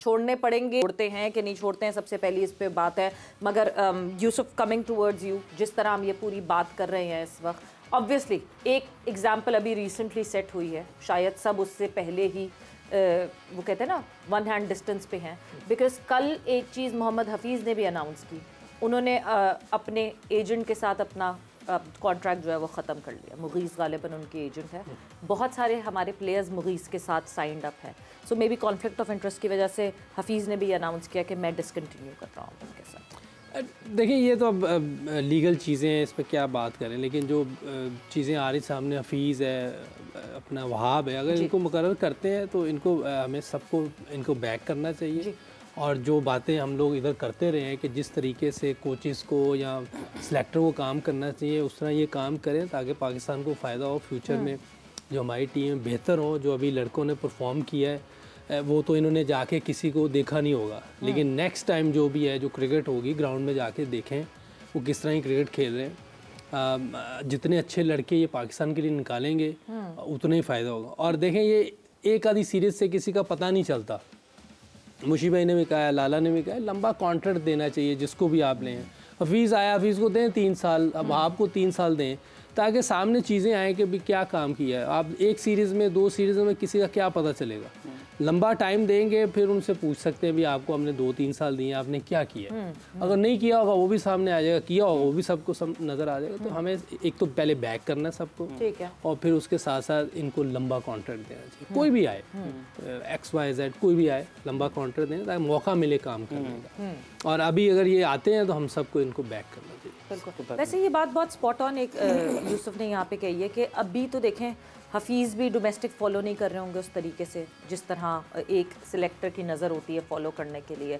छोड़ने पड़ेंगे, छोड़ते हैं कि नहीं छोड़ते हैं, सबसे पहली इस पे बात है। मगर यूसुफ, कमिंग टूवर्ड्स यू, जिस तरह हम ये पूरी बात कर रहे हैं इस वक्त, ऑब्वियसली एक एग्जाम्पल अभी रिसेंटली सेट हुई है, शायद सब उससे पहले ही वो कहते हैं ना वन हैंड डिस्टेंस पे हैं, बिकॉज कल एक चीज़ मोहम्मद हफीज़ ने भी अनाउंस की, उन्होंने अपने एजेंट के साथ अपना कॉन्ट्रैक्ट जो है वो ख़त्म कर लिया। मुगीस गालिबन उनके एजेंट है, बहुत सारे हमारे प्लेयर्स मुगीस के साथ साइंड अप है, so maybe conflict of interest की वजह से हफीज़ ने भी अनाउंस किया कि मैं डिसकंटिन्यू कर रहा हूँ उनके साथ। देखिए ये तो अब लीगल चीज़ें हैं, इस पर क्या बात करें, लेकिन जो चीज़ें आ रही सामने, हफीज़ है, अपना वहाब है, अगर इनको मुकर्रर करते हैं तो इनको हमें सबको इनको बैक करना चाहिए। और जो बातें हम लोग इधर करते रहे हैं कि जिस तरीके से कोचेस को या सिलेक्टर को काम करना चाहिए, उस तरह ये काम करें ताकि पाकिस्तान को फ़ायदा हो, फ्यूचर में जो हमारी टीम बेहतर हो। जो अभी लड़कों ने परफॉर्म किया है वो तो इन्होंने जाके किसी को देखा नहीं होगा, लेकिन नेक्स्ट टाइम जो भी है, जो क्रिकेट होगी, ग्राउंड में जाके देखें वो किस तरह की क्रिकेट खेल रहे हैं। जितने अच्छे लड़के ये पाकिस्तान के लिए निकालेंगे उतना ही फ़ायदा होगा। और देखें ये एक आधी सीरीज़ से किसी का पता नहीं चलता। मुशी भाई ने भी कहा, लाला ने भी कहा, लंबा कॉन्ट्रैक्ट देना चाहिए जिसको भी आप लें। हफीज़ आया, हफीज़ को दें 3 साल, अब आपको 3 साल दें ताकि सामने चीज़ें आएँ कि भी क्या काम किया है। आप एक सीरीज़ में, 2 सीरीज़ में किसी का क्या पता चलेगा। लंबा टाइम देंगे फिर उनसे पूछ सकते हैं भी आपको हमने 2-3 साल दिए, आपने क्या किया। अगर नहीं किया होगा वो भी सामने आ जाएगा, किया होगा वो भी सबको नज़र आ जाएगा। तो हमें एक तो पहले बैक करना है सबको, ठीक है, और फिर उसके साथ साथ इनको लंबा कॉन्ट्रैक्ट देना चाहिए। कोई भी आए, XYZ कोई भी आए, लंबा कॉन्ट्रैक्ट देना ताकि मौका मिले काम करने का। और अभी अगर ये आते हैं तो हम सबको इनको बैक करना चाहिए। बिल्कुल, वैसे ये बात बहुत स्पॉट ऑन एक यूसुफ ने यहाँ पे कही है कि अभी तो देखें हफीज़ भी डोमेस्टिक फॉलो नहीं कर रहे होंगे उस तरीके से जिस तरह एक सिलेक्टर की नज़र होती है फॉलो करने के लिए।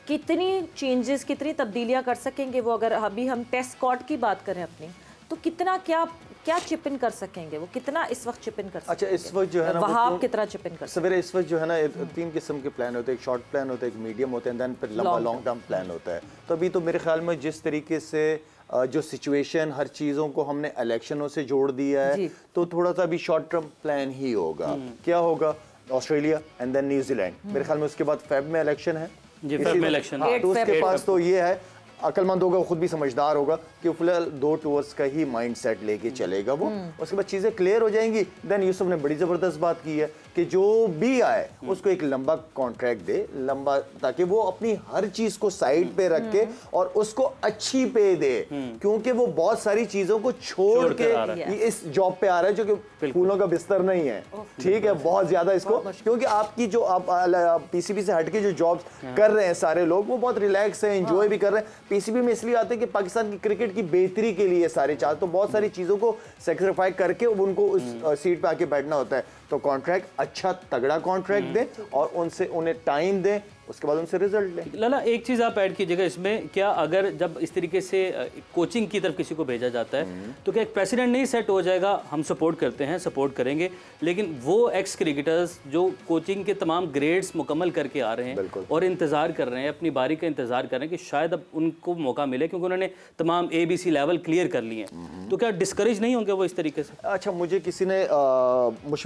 कितनी चेंजेस, कितनी तब्दीलियाँ कर सकेंगे वो, अगर अभी हम टेस्ट स्क्वाड की बात करें अपनी, तो कितना क्या चिप इन कर सकेंगे वो, कितना इस वक्त चिप इन कर सकेंगे? अच्छा, इस वक्त जो है ना वहाब कितना चिप इन कर सवेरे, इस वक्त जो है ना 3 किस्म के प्लान होते हैं, एक शॉर्ट प्लान होता है, एक मीडियम होता है, देन फिर लॉन्ग टर्म प्लान होता है। तो अभी तो मेरे ख्याल में जिस तरीके से जो सिचुएशन, हर चीज़ों को हमने इलेक्शनों से जोड़ दिया है, तो थोड़ा सा अभी शॉर्ट टर्म प्लान ही होगा। क्या होगा? ऑस्ट्रेलिया एंड देन न्यूजीलैंड, मेरे ख्याल में उसके बाद फेब में इलेक्शन है जी, फेब में इलेक्शन। तो उसके पास तो ये है, अक्लमंद होगा, खुद भी समझदार होगा कि फिलहाल 2 टूर्स का ही माइंड सेट लेके चलेगा वो। उसके बाद चीज़ें क्लियर हो जाएंगी। देन यूसुफ ने बड़ी ज़बरदस्त बात की है कि जो भी आए उसको एक लंबा कॉन्ट्रैक्ट दे, लंबा, ताकि वो अपनी हर चीज़ को साइड पे रख के और उसको अच्छी पे दे, क्योंकि वो बहुत सारी चीज़ों को छोड़ के इस जॉब पे आ रहा है जो कि फूलों का बिस्तर नहीं है। ठीक है, बहुत ज़्यादा इसको, क्योंकि आपकी जो आप PCB से हट के जो जॉब्स कर रहे हैं सारे लोग, वो बहुत रिलैक्स है, एंजॉय भी कर रहे हैं। PCB में इसलिए आते हैं कि पाकिस्तान की क्रिकेट की बेहतरी के लिए सारे चाहते, तो बहुत सारी चीज़ों को सेक्रीफाई करके उनको उस सीट पे आके बैठना होता है। तो कॉन्ट्रैक्ट अच्छा तगड़ा कॉन्ट्रैक्ट दें और उन्हें टाइम दें, उसके बाद उनसे रिजल्ट लें। लाला, एक चीज़ आप ऐड कीजिएगा इसमें, क्या अगर जब इस तरीके से कोचिंग की तरफ किसी को भेजा जाता है तो क्या एक प्रेसिडेंट नहीं सेट हो जाएगा? हम सपोर्ट करते हैं, सपोर्ट करेंगे, लेकिन वो एक्स क्रिकेटर्स जो कोचिंग के तमाम ग्रेड्स मुकम्मल करके आ रहे हैं और इंतज़ार कर रहे हैं, अपनी बारी का इंतज़ार कर रहे हैं कि शायद अब उनको मौका मिले क्योंकि उन्होंने तमाम ABC लेवल क्लियर कर लिए हैं, तो क्या डिस्करेज नहीं होंगे वो इस तरीके से? अच्छा, मुझे किसी ने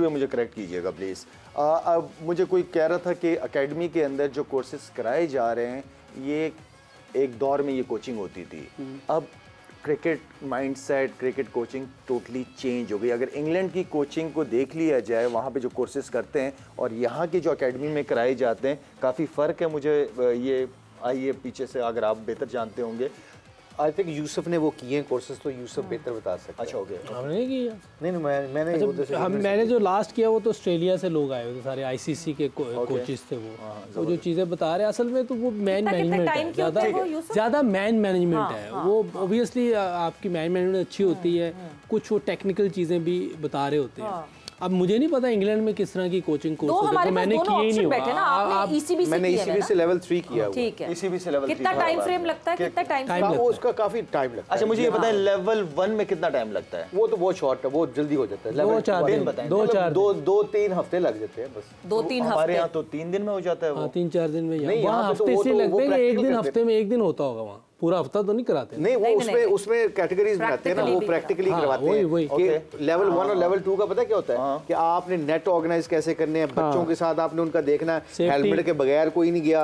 मुझे करेक्ट कीजिएगा प्लीज़, मुझे कोई कह रहा था कि एकेडमी के अंदर जो कोर्सेज कराए जा रहे हैं, ये एक दौर में ये कोचिंग होती थी, अब cricket mindset, cricket coaching totally change हो गई। अगर इंग्लैंड की कोचिंग को देख लिया जाए, वहाँ पे जो कोर्सेज करते हैं और यहाँ के जो एकेडमी में कराए जाते हैं, काफ़ी फ़र्क है। मुझे ये आइए पीछे से, अगर आप बेहतर जानते होंगे, आई थिंक यूसुफ ने वो किए कोर्सेज, तो यूसुफ बेहतर बता सकते हैं। अच्छा, हो गया। हमने नहीं किया। नहीं, मैंने जो लास्ट किया वो तो ऑस्ट्रेलिया से लोग आए हुए थे, सारे ICC के कोचेस थे वो जो चीज़ें बता रहे हैं, असल में तो वो मैन मैनेजमेंट है, ज़्यादा मैन मैनेजमेंट है वो। ऑब्वियसली आपकी मैन मैनेजमेंट अच्छी होती है, कुछ वो टेक्निकल चीज़ें भी बता रहे होते हैं। अब मुझे नहीं पता इंग्लैंड में किस तरह की कोचिंग कोर्स होते हैं, तो मैंने किए ही नहीं हुआ। मैंने ECB से लेवल 3 किया हुआ। ठीक है, ECB से लेवल 3 कितना टाइम फ्रेम लगता है? कितना टाइम? उसका काफी टाइम लगता है। अच्छा, मुझे ये बताएं लेवल 1 में कितना टाइम लगता है? वो तो बहुत शॉर्ट है, वो जल्दी हो जाता है। 2-3 हफ्ते लग जाते हैं बस। 2-3 हफ्ते। हमारे यहाँ तो 3 दिन में हो जाता है वो। 3-4 दिन में। वहाँ हफ्ते से लगते हैं, एक दिन हफ्ते में एक दिन होता होगा वहाँ। पूरा हफ्ता तो नहीं कराते। नहीं, वो उसमें कैटेगरीज बनाते हैं ना, वो प्रैक्टिकली करवाते हैं कि लेवल 1 और लेवल 2 का पता क्या होता है कि आपने नेट ऑर्गेनाइज कैसे करने हैं, बच्चों के साथ आपने उनका देखना है, हेलमेट के बगैर कोई नहीं गया।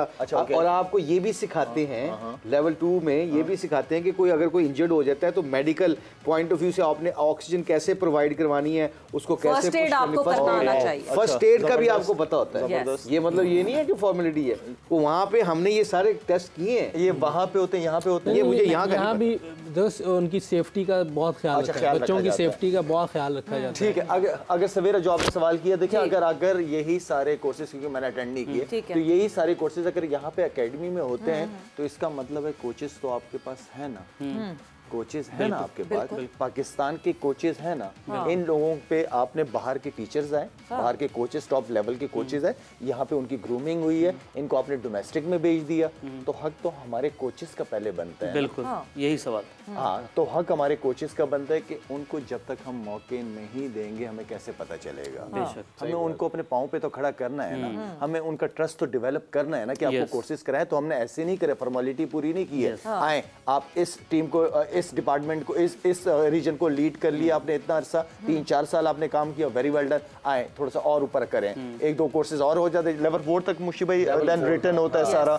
और आपको ये भी सिखाते हैं लेवल 2 में, ये भी सिखाते हैं कि कोई अगर कोई इंजर्ड हो जाता है तो मेडिकल पॉइंट ऑफ व्यू से आपने ऑक्सीजन कैसे प्रोवाइड करवानी है, उसको कैसे फर्स्ट एड आपको करना आना चाहिए, फर्स्ट एड का भी आपको पता होता है। ये मतलब ये नहीं है कि फॉर्मेलिटी है, तो वहाँ पे हमने ये सारे टेस्ट किए हैं। ये वहाँ पे होते हैं, यहाँ पे होते हैं, ये मुझे यहाँ भी दोस्त उनकी सेफ्टी का बहुत ख्याल रखा है, बच्चों की सेफ्टी का बहुत ख्याल रखा जाता है। ठीक है, अगर सवेरा जो आपने सवाल किया, देखिए अगर यही सारे कोर्सेज, क्योंकि मैंने अटेंड नहीं किए, तो यही सारे कोर्सेज अगर यहाँ पे एकेडमी में होते हैं तो इसका मतलब है कोचेस तो आपके पास है ना, कोचेस है ना आपके पास, पाकिस्तान के कोचेस है ना। इन लोगों पे आपने बाहर के टीचर्स आए, बाहर के कोचेस, टॉप लेवल के कोचेस आए, यहाँ पे उनकी ग्रूमिंग हुई है, इनको आपने डोमेस्टिक में भेज दिया, तो हक तो हमारे कोचेस का पहले बनता है। बिल्कुल, यही सवाल। हाँ, तो हक हमारे कोचेस का बनता है कि उनको जब तक हम मौके नहीं देंगे हमें कैसे पता चलेगा। हमें उनको अपने पाँव पे तो खड़ा करना है ना, हमें उनका ट्रस्ट तो डेवलप करना है ना कि आपको कोर्सेज कराए, तो हमने ऐसे नहीं करे, फॉर्मेलिटी पूरी नहीं की है। आए आप इस टीम को, इस डिपार्टमेंट को, इस रीजन को लीड कर लिया आपने, इतना अरसा 3-4 साल आपने काम किया, वेरी वेल डन। आए थोड़ा सा और ऊपर करें, 1-2 कोर्सेज और हो जाते, लेवल 4 तक मुशी भाई देन रिटर्न होता है सारा,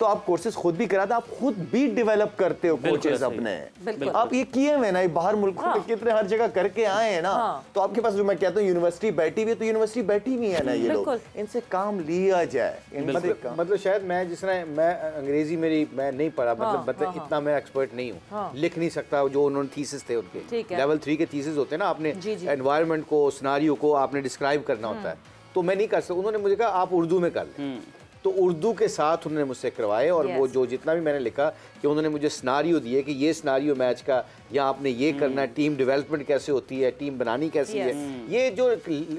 तो आप कोर्सेज खुद भी कराते, आप खुद भी डेवलप करते हो कोचेज अपने। आप ये किए हुए ना, बाहर मुल्कों में कितने हर जगह करके आए हैं ना, तो आपके पास जो मैं कहता हूँ यूनिवर्सिटी बैठी हुई है, तो यूनिवर्सिटी बैठी हुई है ना, ये लोग, इनसे काम लिया जाए। मतलब शायद मैं जिस तरह, मैं अंग्रेजी मेरी मैं नहीं पढ़ा, मतलब इतना मैं एक्सपर्ट नहीं हूँ, लिख नहीं सकता जो उन्होंने थीसिस थे उनके, लेवल 3 के थीसिस होते हैं ना, आपने एनवायरनमेंट को, सिनेरियो को आपने डिस्क्राइब करना होता है, तो मैं नहीं कर सकता। उन्होंने मुझे कहा आप उर्दू में कर लें, तो उर्दू के साथ उन्होंने मुझसे करवाए, और वो जो जितना भी मैंने लिखा कि उन्होंने मुझे सिनेरियो दिए कि ये सिनेरियो मैच का, या आपने ये करना है, टीम डेवलपमेंट कैसे होती है, टीम बनानी कैसी है। ये जो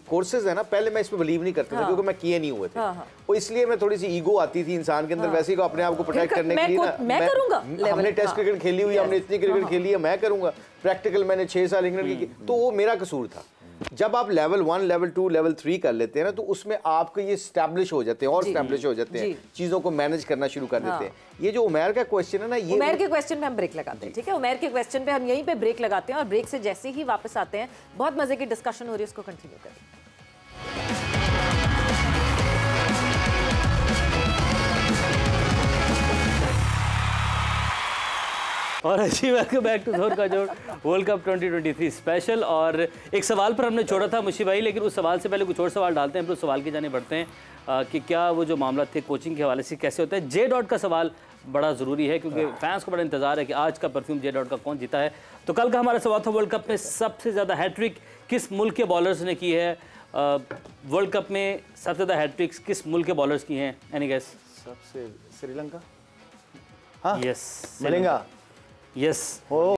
कोर्सेज है ना, पहले मैं इसमें बिलीव नहीं करता था क्योंकि मैं किए नहीं हुए थे, और इसलिए मैं थोड़ी सी ईगो आती थी इंसान के अंदर, वैसे ही अपने आप को प्रोटेक्ट करने के लिए ना, हमने टेस्ट क्रिकेट खेली हुई, हमने इतनी क्रिकेट खेली है, मैं करूंगा प्रैक्टिकल, मैंने 6 साल इंग्लैंड की, तो वो मेरा कसूर था। जब आप लेवल 1, लेवल 2, लेवल 3 कर लेते हैं ना, तो उसमें आपके ये स्टैब्लिश हो जाते हैं, और स्टैब्लिश हो जाते हैं, चीज़ों को मैनेज करना शुरू कर देते हैं। ये जो उमैर का क्वेश्चन है ना, ये उमैर के क्वेश्चन पे हम ब्रेक लगाते हैं, ठीक है? उमैर के क्वेश्चन पे हम यहीं पे ब्रेक लगाते हैं, और ब्रेक से जैसे ही वापस आते हैं, बहुत मजे की डिस्कशन हो रही है, उसको कंटिन्यू करें। और अच्छी वेलकम बैक टू जोर का जोर वर्ल्ड कप 2023 स्पेशल। और एक सवाल पर हमने छोड़ा था मुशी भाई, लेकिन उस सवाल से पहले कुछ और सवाल डालते हैं, फिर उस सवाल की जाने बढ़ते हैं कि क्या वो जो मामला थे कोचिंग के हवाले से कैसे होता है। J. का सवाल बड़ा ज़रूरी है क्योंकि फैंस को बड़ा इंतजार है कि आज का परफ्यूम J. का कौन जीता है। तो कल का हमारा सवाल था वर्ल्ड कप में सबसे ज़्यादा हैट्रिक किस मुल्क के बॉलर्स ने की है, वर्ल्ड कप में सबसे ज़्यादा हैट्रिक्स किस मुल्क के बॉलर्स की हैं? Any guess? सबसे श्रीलंका। यस, मिलेगा। यस,